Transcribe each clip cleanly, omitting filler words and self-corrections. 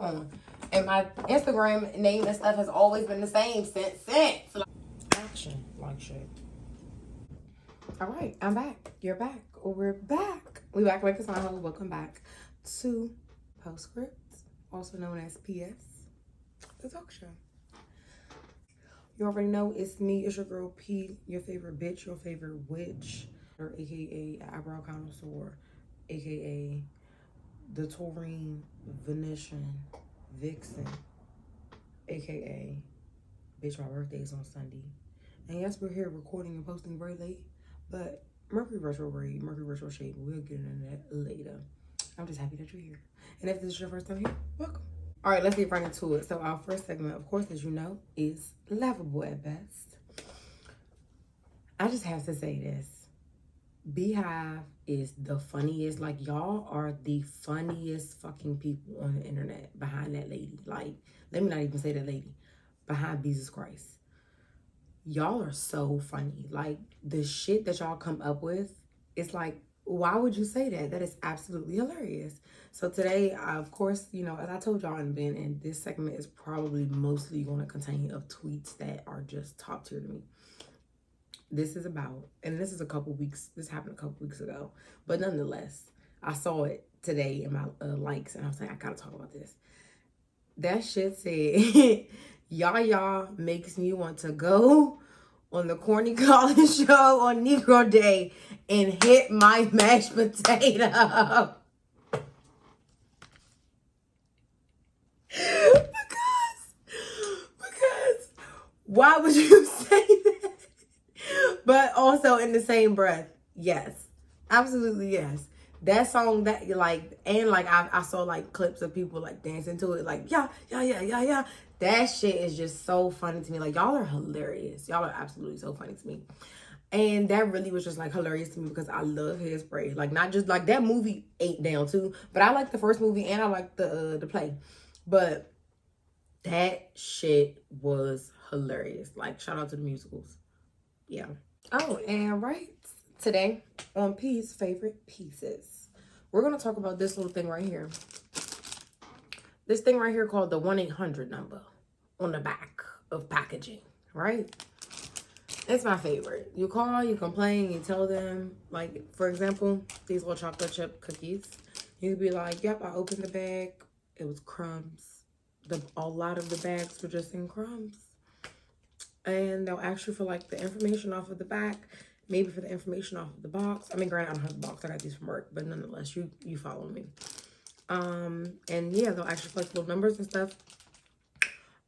phone. And my Instagram name and stuff has always been the same since. Action, like shit. All right, I'm back. You're back. We're back. We back like a smile. Welcome back to Postscript, also known as PS, the talk show. You already know it's me. It's your girl P, your favorite bitch, your favorite witch, or AKA eyebrow connoisseur, AKA the Taurine Venetian Vixen, AKA bitch, my birthday is on Sunday. And yes, we're here recording and posting very late, but Mercury retrograde, Mercury retro shade, but we'll get into that later. I'm just happy that you're here. And if this is your first time here, welcome. All right, let's get right into it. So our first segment, of course, as you know, is laughable at best. I just have to say this. Beehive is the funniest. Like, y'all are the funniest fucking people on the internet behind that lady. Like, let me not even say that lady. Behind Jesus Christ. Y'all are so funny. Like, the shit that y'all come up with, it's like, why would you say that? That is absolutely hilarious. So today, of course, you know, as I told y'all in the beginning, this segment is probably mostly going to contain of tweets that are just top tier to me. This is about, and this is a couple weeks, this happened a couple weeks ago, but nonetheless, I saw it today in my likes, and I was like, I gotta talk about this. That shit said, y'all makes me want to go on the corny college show on Negro Day and hit my mashed potato. because why would you say that? But also in the same breath, yes, absolutely yes. That song that like, and like I saw like clips of people like dancing to it, like yeah. That shit is just so funny to me. Like, y'all are hilarious. Y'all are absolutely so funny to me. And that really was just like hilarious to me because I love Hairspray. Like, not just like that movie ate down too, but I like the first movie and I like the play. But that shit was hilarious. Like, shout out to the musicals. Yeah. Oh, and right today on P's favorite pieces, we're gonna talk about this little thing right here. This thing right here called the 1-800 number on the back of packaging, right? It's my favorite. You call, you complain, you tell them, like, for example, these little chocolate chip cookies. You'd be like, yep, I opened the bag. It was crumbs. A lot of the bags were just in crumbs. And they'll ask you for, like, the information off of the back, maybe for the information off of the box. I mean, granted, I don't have the box. I got these from work, but nonetheless, you follow me. And yeah, they'll ask you for like little numbers and stuff.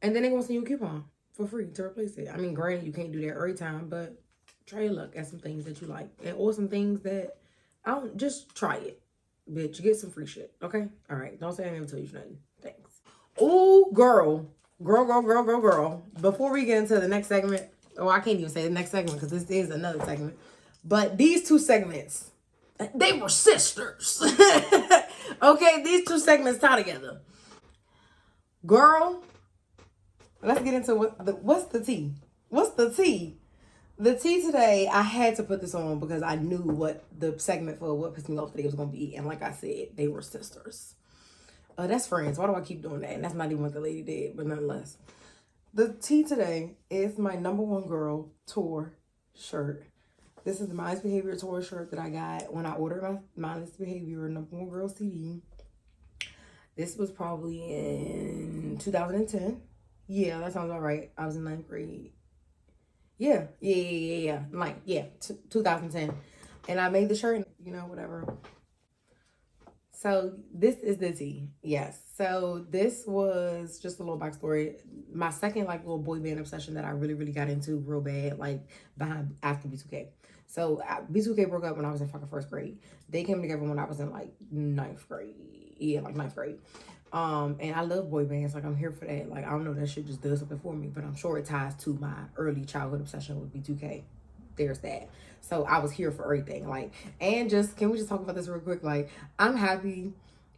And then they're gonna send you a coupon for free to replace it. I mean, granted, you can't do that every time, but try your luck at some things that you like. And or some things that just try it. Bitch, you get some free shit. Okay? Alright. Don't say I never tell you nothing. Thanks. Oh, girl. Before we get into the next segment, I can't even say the next segment because this is another segment. But these two segments, they were sisters. Okay, these two segments tie together. Girl, let's get into what's the tea? What's the tea? The tea today, I had to put this on because I knew what the segment for what pissed me off today was going to be. And like I said, they were sisters. That's friends. Why do I keep doing that? And that's not even what the lady did, but nonetheless. The tea today is my #1 girl tour shirt. This is the Mindless Behavior tour shirt that I got when I ordered my Mindless Behavior #1 girl CD. This was probably in 2010. Yeah, that sounds all right. I was in 9th grade. Yeah. 2010. And I made the shirt, you know, whatever. So this is the tea. Yes. So this was just a little backstory. My second like little boy band obsession that I really got into real bad, like after B2K. So B2K broke up when I was in fucking 1st grade. They came together when I was in like 9th grade. Yeah, like 9th grade. And I love boy bands. Like, I'm here for that. Like, I don't know, that shit just does something for me, but I'm sure it ties to my early childhood obsession with B2K. There's that. So I was here for everything. Like, and just, can we just talk about this real quick? Like, I'm happy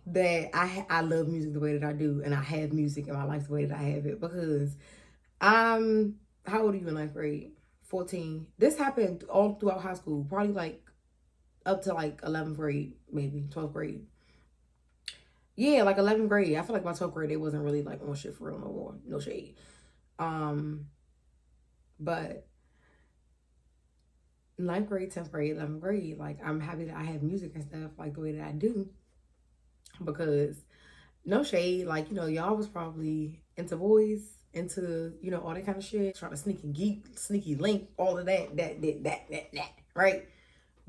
that I love music the way that I do, and I have music in my life the way that I have it, because how old are you in 9th grade? 14. This happened all throughout high school, probably like up to like 11th grade, maybe 12th grade. Yeah, like 11th grade. I feel like my 12th grade, they wasn't really like on shit for real no more. No shade. But ninth grade, 10th grade, 11th grade, like I'm happy that I have music and stuff like the way that I do. Because no shade, like, you know, y'all was probably into boys, into, you know, all that kind of shit. Trying to sneaky link, all of that, right?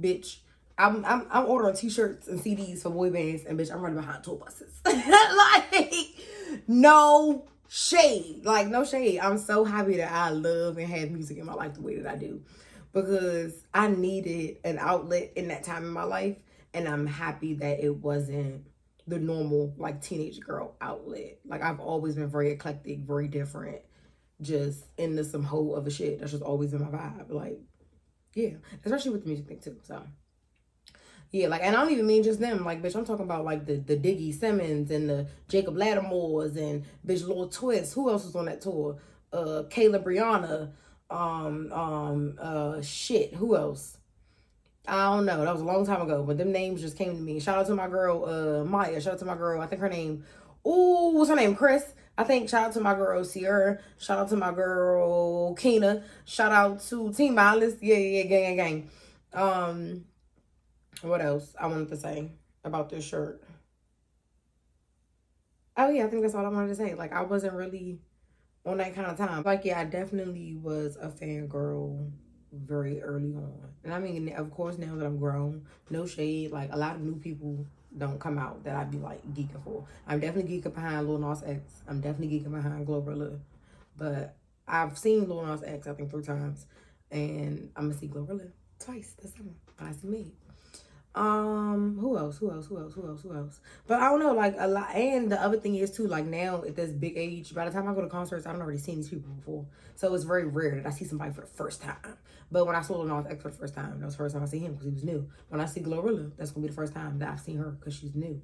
Bitch, I'm ordering t-shirts and CDs for boy bands, and bitch, I'm running behind tour buses. Like, no shade. Like, no shade. I'm so happy that I love and have music in my life the way that I do. Because I needed an outlet in that time in my life. And I'm happy that it wasn't the normal, like, teenage girl outlet. Like, I've always been very eclectic, very different. Just into some whole other shit. That's just always been my vibe. Like, yeah. Especially with the music thing, too. So, yeah, like, and I don't even mean just them. Like, bitch, I'm talking about, like, the Diggy Simmons and the Jacob Lattimores and, bitch, Lil Twist. Who else was on that tour? Kayla Brianna. Shit. Who else? I don't know. That was a long time ago. But them names just came to me. Shout out to my girl, Maya. Shout out to my girl. I think her name... Ooh, what's her name? Chris. I think shout out to my girl, Sierra. Shout out to my girl, Keena. Shout out to Team Miles. Yeah, gang. What else I wanted to say about this shirt? Oh, yeah, I think that's all I wanted to say. Like, I wasn't really on that kind of time. Like, yeah, I definitely was a fangirl very early on. And I mean, of course, now that I'm grown, no shade, like, a lot of new people don't come out that I'd be, like, geeking for. I'm definitely geeking behind Lil Nas X. I'm definitely geeking behind Glorilla. But I've seen Lil Nas X, I think, 3 times. And I'm gonna see Glorilla twice this summer. I see me. Who else? But I don't know, like, a lot. And the other thing is too, like, now at this big age, by the time I go to concerts, I don't already seen these people before. So it's very rare that I see somebody for the first time. But when I saw Lil Nas X for the first time, that was the first time I see him because he was new. When I see Glorilla, that's gonna be the first time that I've seen her because she's new.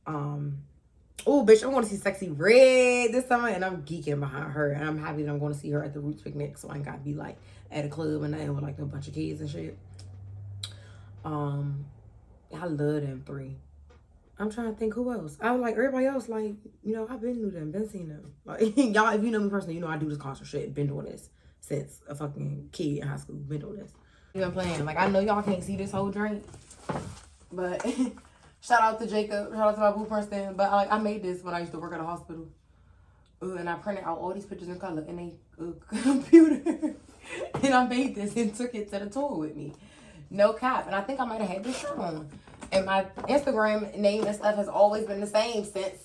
Oh, bitch, I'm going to see Sexy Red this summer, and I'm geeking behind her. And I'm happy that I'm going to see her at the Roots picnic, so I ain't got to be, like, at a club and nothing with, like, a bunch of kids and shit. I love them 3. I'm trying to think who else. I was like, everybody else, like, you know, I've been knew them, been seeing them. Like, y'all, if you know me personally, you know I do this concert shit. Been doing this since a fucking kid in high school. Been doing this. Been playing. Like, I know y'all can't see this whole drink, but shout out to Jacob. Shout out to my boo Princeton. But, like, I made this when I used to work at a hospital. And I printed out all these pictures in color in a computer. And I made this and took it to the tour with me. No cap. And I think I might have had this shirt on. And my Instagram name and stuff has always been the same since.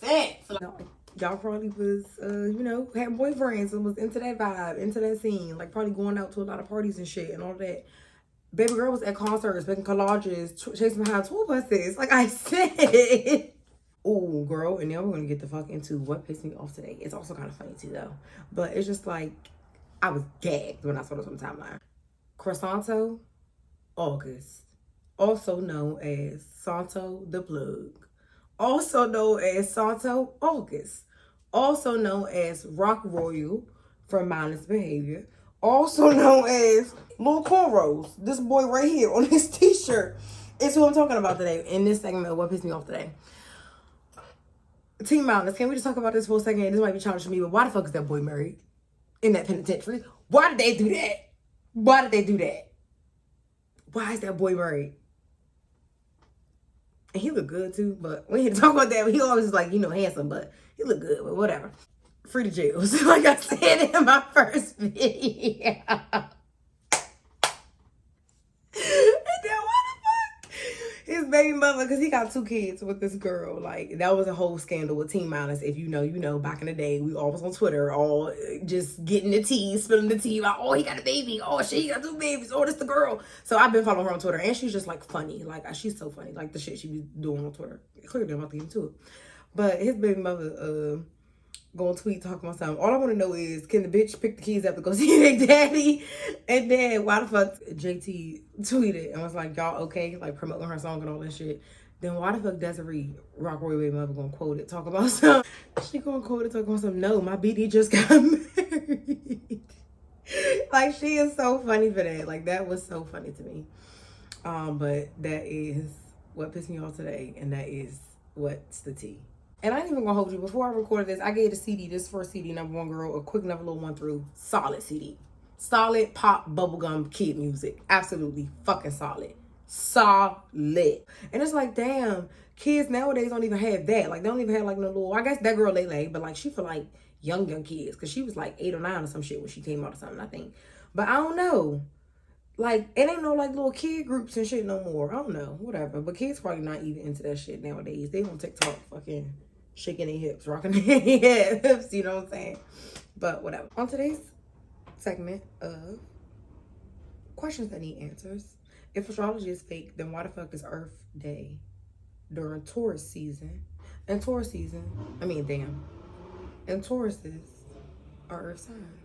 Y'all probably was, you know, had boyfriends and was into that vibe, into that scene. Like, probably going out to a lot of parties and shit and all that. Baby girl was at concerts, making collages, chasing behind tour buses. Like I said. Oh, girl. And now we're going to get the fuck into what pissed me off today. It's also kind of funny, too, though. But it's just like, I was gagged when I saw this on the timeline. Croissanto August, also known as Santo the Plug, also known as Santo August, also known as Rock Royal from Mindless Behavior, also known as Lil Cornrows. This boy right here on this t-shirt is who I'm talking about today in this segment of what pissed me off today. Team Mindless, can we just talk about this for a second? This might be challenging to me, but why the fuck is that boy married in that penitentiary? Why did they do that? Why did they do that? Why is that boy married? And he look good too, but we ain't to talk about that. He always is like, you know, handsome, but he look good, but whatever. Free the jails, like I said in my first video. His baby mother, because he got 2 kids with this girl. Like, that was a whole scandal with Team Mindless. If you know, you know, back in the day, we all was on Twitter, all just getting the tea, spilling the tea about, oh, he got a baby. Oh, shit, he got 2 babies. Oh, this the girl. So I've been following her on Twitter, and she's just, like, funny. Like, she's so funny. Like, the shit she be doing on Twitter. Clearly, I'm about to get into it. But his baby mother, going to tweet talking about something. All I want to know is, can the bitch pick the kids up to go see their daddy? And then why the fuck JT tweeted and was like, y'all okay? Like promoting her song and all that shit. Then why the fuck Desiree, Rock Roy baby mother, gonna quote it, talk about something? She gonna quote it, talk about something. No, my BD just got married. Like, she is so funny for that. Like, that was so funny to me. But that is what pissed me off today, and that is what's the tea. And I ain't even gonna hold you. Before I recorded this, I gave the CD, this first CD, Number One Girl, a quick Never Little One through. Solid CD. Solid pop bubblegum kid music. Absolutely fucking solid. Solid. And it's like, damn, kids nowadays don't even have that. Like, they don't even have like no little, I guess that girl Lele, but like she for like young kids. Cause she was like 8 or 9 or some shit when she came out or something, I think. But I don't know. Like, it ain't no like little kid groups and shit no more. I don't know. Whatever. But kids probably not even into that shit nowadays. They on TikTok fucking shaking their hips, rocking their hips, you know what I'm saying? But whatever. On today's segment of questions that need answers. If astrology is fake, then why the fuck is Earth Day during Taurus season? And Taurus season, I mean, damn. And Tauruses are Earth signs.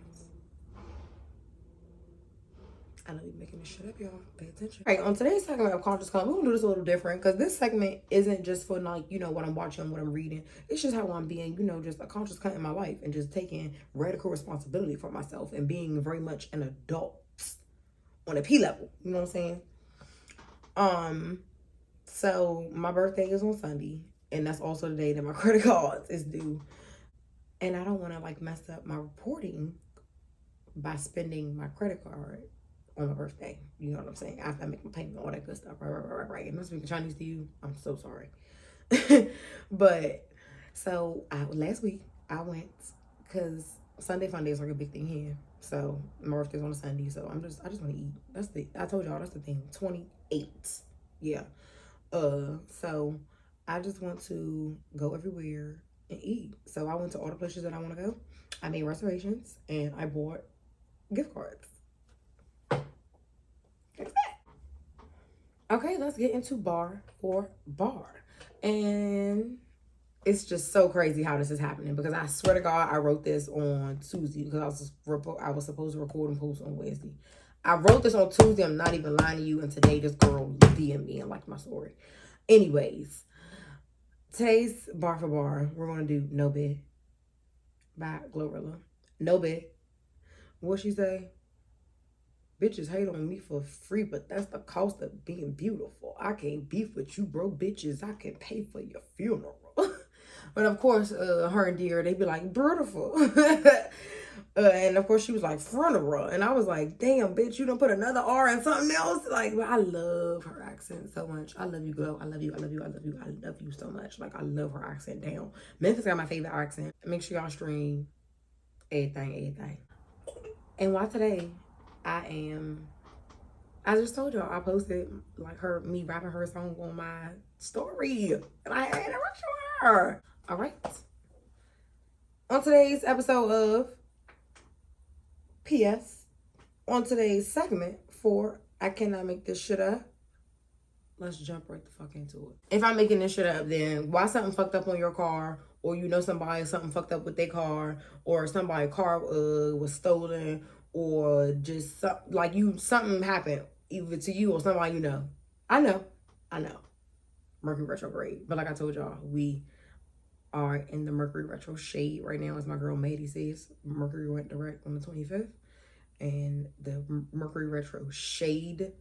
I know you're making this shit up, y'all. Pay attention. All right, on today's segment of Conscious Cunt, we're gonna do this a little different because this segment isn't just for like, you know, what I'm watching, what I'm reading. It's just how I'm being, you know, just a conscious cunt in my life and just taking radical responsibility for myself and being very much an adult on a P level. You know what I'm saying? So my birthday is on Sunday, and that's also the day that my credit card is due. And I don't want to like mess up my reporting by spending my credit card on my birthday. You know what I'm saying? After I make my payment, all that good stuff. Right. And I'm speaking Chinese to you. I'm so sorry. But so last week I went because Sunday Fun Day is like a big thing here. So my birthday's on a Sunday. So I just want to eat. I told y'all that's the thing. 28. Yeah. So I just want to go everywhere and eat. So I went to all the places that I want to go. I made reservations and I bought gift cards. Okay, let's get into bar for bar. And it's just so crazy how this is happening because I swear to God, I wrote this on Tuesday because I was supposed to record and post on Wednesday. I wrote this on Tuesday. I'm not even lying to you. And today this girl DM'd me and liked my story. Anyways, today's bar for bar, we're going to do No Bid by Glorilla. No Bid. What she say? Bitches hate on me for free, but that's the cost of being beautiful. I can't beef with you, bro. Bitches, I can pay for your funeral. But of course, her and Dear, they be like, beautiful. And of course, she was like, funeral. And I was like, damn, bitch, you don't put another R in something else? Like, I love her accent so much. I love you, girl. I love you. I love you. I love you. I love you so much. Like, I love her accent. Damn. Memphis got my favorite accent. Make sure y'all stream everything. And why today? I just told y'all I posted like me rapping her song on my story. And I had a rush with her. All right. On today's episode of PS, on today's segment for I Cannot Make This Shit Up, let's jump right the fuck into it. If I'm making this shit up, then why something fucked up on your car, or you know somebody something fucked up with their car, or somebody's car was stolen, or just something happened either to you or somebody you know. I know. Mercury retrograde. But like I told y'all, we are in the Mercury retro shade right now, as my girl Maddie says. Mercury went direct on the 25th. And the Mercury retro shade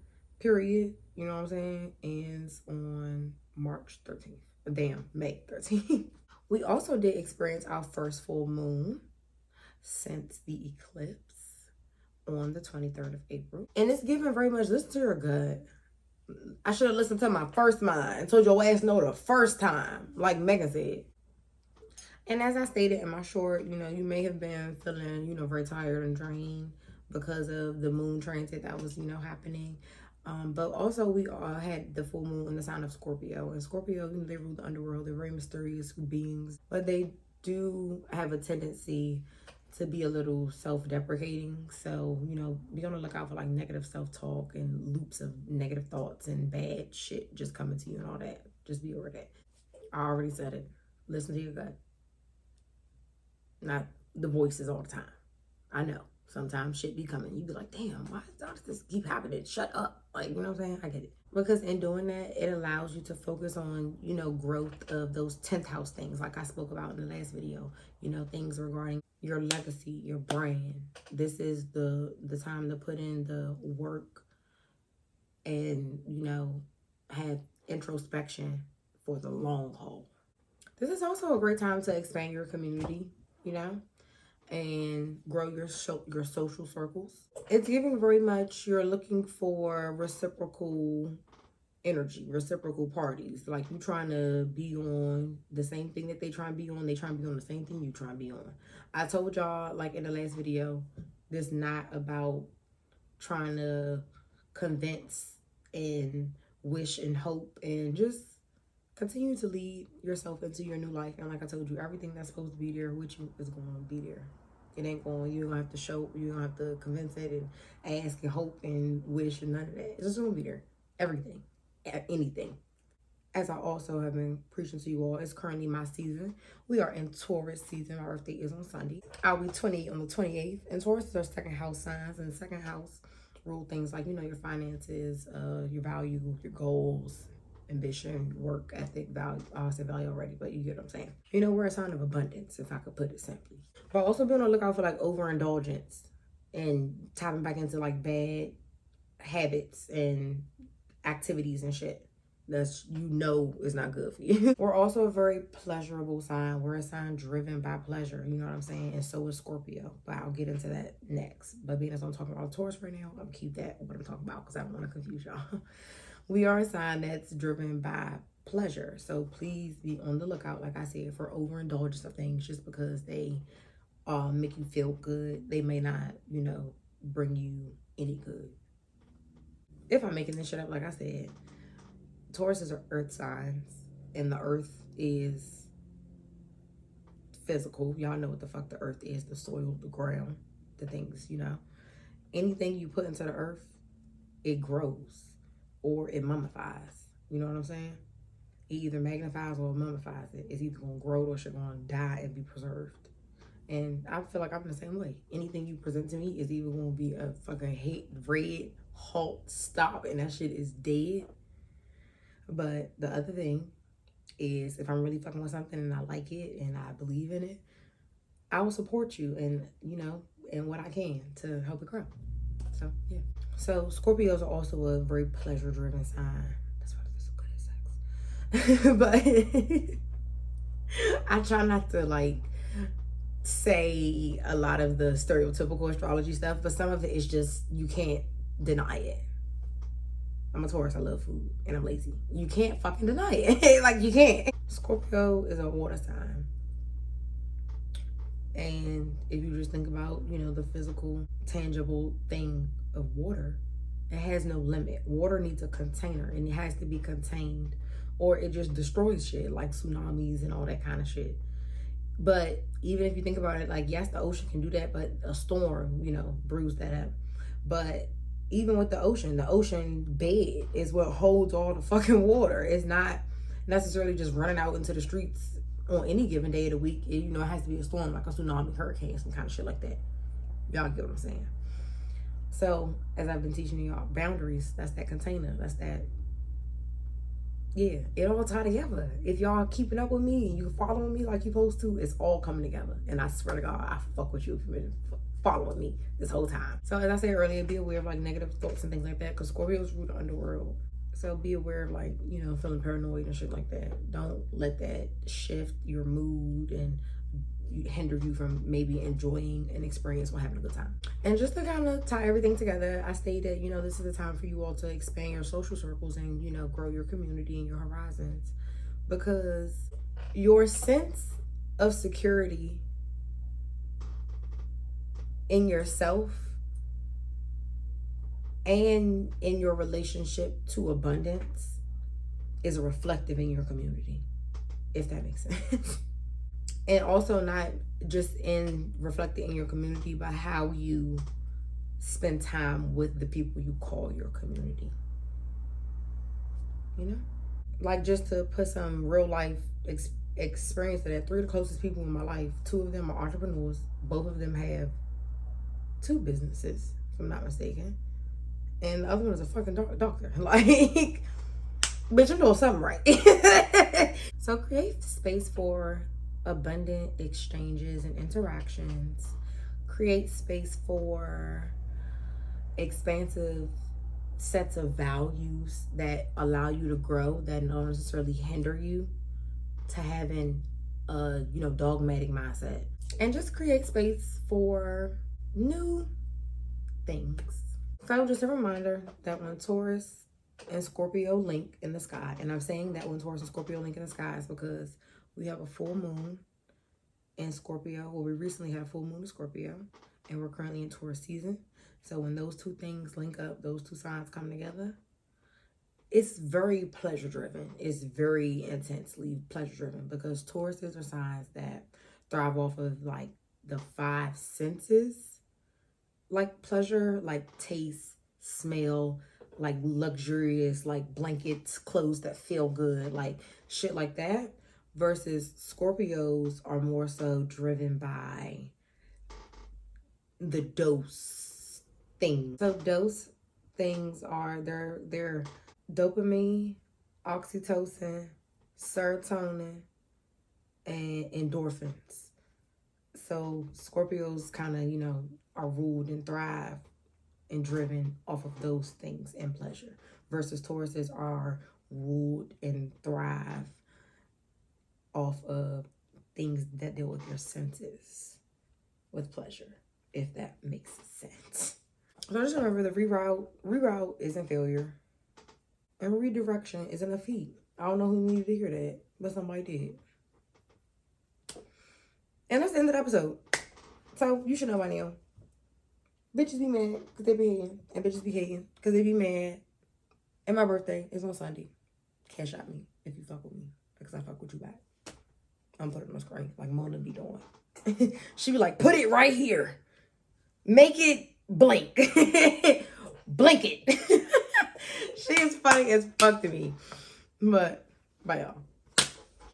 period, you know what I'm saying, ends on March 13th. Damn, May 13th. We also did experience our first full moon since the eclipse on the 23rd of April. And it's given very much, listen to your gut. I should have listened to my first mind and told your ass no the first time, like Megan said. And as I stated in my short, you know, you may have been feeling, you know, very tired and drained because of the moon transit that was, you know, happening. But also we all had the full moon in the sign of Scorpio. And Scorpio, you know, they rule the underworld. They're very mysterious beings. But they do have a tendency to be a little self-deprecating. So, you know, be on the lookout for like negative self-talk and loops of negative thoughts and bad shit just coming to you and all that. Just be aware of that. I already said it. Listen to your gut. Not the voices all the time. I know. Sometimes shit be coming. You be like, damn, why does this keep happening? Shut up. Like, you know what I'm saying? I get it. Because in doing that, it allows you to focus on, you know, growth of those 10th house things like I spoke about in the last video. You know, things regarding your legacy, your brand. This is the time to put in the work and, you know, have introspection for the long haul. This is also a great time to expand your community, you know, and grow your social circles. It's giving very much you're looking for reciprocal energy, reciprocal parties. Like you trying to be on the same thing that they trying to be on. They trying to be on the same thing you trying to be on. I told y'all, like in the last video, this not about trying to convince and wish and hope, and just continue to lead yourself into your new life. And like I told you, everything that's supposed to be there with you is going to be there. It ain't going, you're going to have to show, you're going to have to convince it and ask and hope and wish and none of that. It's just going to be there. Everything. Anything. As I also have been preaching to you all, it's currently my season. We are in Taurus season. My birthday is on Sunday. I'll be 28 on the 28th. And Taurus is our second house signs. And the second house rule things like, you know, your finances, your value, your goals, ambition, work ethic, value. I said value already, but you get what I'm saying. You know, we're a sign of abundance, if I could put it simply. But also be on the lookout for like overindulgence and tapping back into like bad habits and activities and shit that's, you know, is not good for you. We're also a very pleasurable sign. We're a sign driven by pleasure, you know what I'm saying? And so is Scorpio, but I'll get into that next. But being as I'm talking about Taurus right now, I'll keep that what I'm talking about because I don't want to confuse y'all. We are a sign that's driven by pleasure, so please be on the lookout, like I said, for overindulgence of things just because they make you feel good. They may not, you know, bring you any good. If I'm making this shit up, like I said, Tauruses are earth signs, and the earth is physical. Y'all know what the fuck the earth is, the soil, the ground, the things, you know. Anything you put into the earth, it grows or it mummifies. You know what I'm saying? It either magnifies or mummifies it. It's either going to grow or it's going to die and be preserved. And I feel like I'm the same way. Anything you present to me is either going to be a fucking red, halt, stop, and that shit is dead. But the other thing is, if I'm really fucking with something and I like it and I believe in it, I will support you and, you know, and what I can to help it grow. So, yeah. So, Scorpios are also a very pleasure-driven sign. That's why they're so good at sex. But I try not to, like, say a lot of the stereotypical astrology stuff, but some of it is just, you can't deny it. I'm a Taurus, I love food, and I'm lazy. You can't fucking deny it. Like, you can't. Scorpio is a water sign. And if you just think about, you know, the physical, tangible thing of water, it has no limit. Water needs a container, and it has to be contained, or it just destroys shit, like tsunamis and all that kind of shit. But even if you think about it, like, yes, the ocean can do that, but a storm, you know, brews that up. But even with the ocean bed is what holds all the fucking water. It's not necessarily just running out into the streets on any given day of the week. It, you know, it has to be a storm, like a tsunami, hurricane, some kind of shit like that. Y'all get what I'm saying? So, as I've been teaching y'all, boundaries, that's that container. That's that, yeah, it all tie together. If y'all keeping up with me and you following me like you're supposed to, it's all coming together. And I swear to God, I fuck with you if you've been following me this whole time. So as I said earlier, be aware of like negative thoughts and things like that, because Scorpios rule the underworld. So be aware of, like, you know, feeling paranoid and shit like that. Don't let that shift your mood and hinder you from maybe enjoying an experience or having a good time. And just to kind of tie everything together, I stated, you know, this is the time for you all to expand your social circles and, you know, grow your community and your horizons, because your sense of security in yourself and in your relationship to abundance is reflective in your community, if that makes sense. And also not just in reflected in your community, but how you spend time with the people you call your community. You know? Like, just to put some real life experience to that, 3 of the closest people in my life, 2 of them are entrepreneurs. Both of them have 2 businesses, if I'm not mistaken. And the other one is a fucking doctor. Like, bitch, I'm doing something right. So create space for abundant exchanges and interactions. Create space for expansive sets of values that allow you to grow, that don't necessarily hinder you to having a, you know, dogmatic mindset. And just create space for new things. So just a reminder that when Taurus and Scorpio link in the sky, and I'm saying that when Taurus and Scorpio link in the sky is because we have a full moon in Scorpio. Well, we recently had a full moon in Scorpio, and we're currently in Taurus season. So when those two things link up, those two signs come together, it's very pleasure driven. It's very intensely pleasure driven because Tauruses are signs that thrive off of like the 5 senses, like pleasure, like taste, smell, like luxurious, like blankets, clothes that feel good, like shit like that. Versus Scorpios are more so driven by the dose things. So dose things are they're dopamine, oxytocin, serotonin, and endorphins. So Scorpios kind of, you know, are ruled and thrive and driven off of those things and pleasure. Versus Tauruses are ruled and thrive off of things that deal with your senses with pleasure, if that makes sense. So just remember the reroute isn't failure. And redirection isn't a feat. I don't know who needed to hear that, but somebody did. And that's the end of the episode. So you should know by now. Bitches be mad because they be hating. And bitches be hating because they be mad. And my birthday is on Sunday. Cash out me if you fuck with me. Because I fuck with you back. I'm putting it on the screen like Mona be doing. She be like, put it right here. Make it blink. Blink it. She is funny as fuck to me. But, bye y'all.